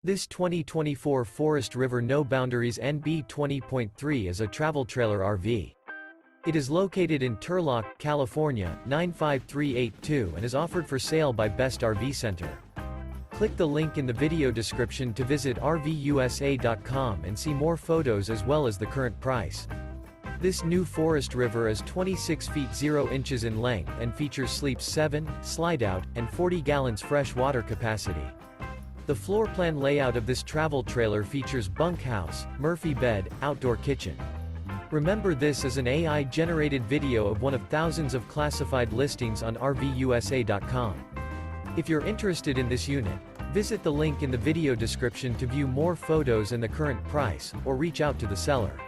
This 2024 Forest River No Boundaries NB 20.3 is a travel trailer RV. It is located in Turlock, California, 95382 and is offered for sale by Best RV Center. Click the link in the video description to visit RVUSA.com and see more photos as well as the current price. This new Forest River is 26 feet 0 inches in length and features sleeps 7, Slideout, and 40 gallons fresh water capacity. The floor plan layout of this travel trailer features bunkhouse, Murphy bed, outdoor kitchen. Remember, this is an AI-generated video of one of thousands of classified listings on RVUSA.com. If you're interested in this unit, visit the link in the video description to view more photos and the current price, or reach out to the seller.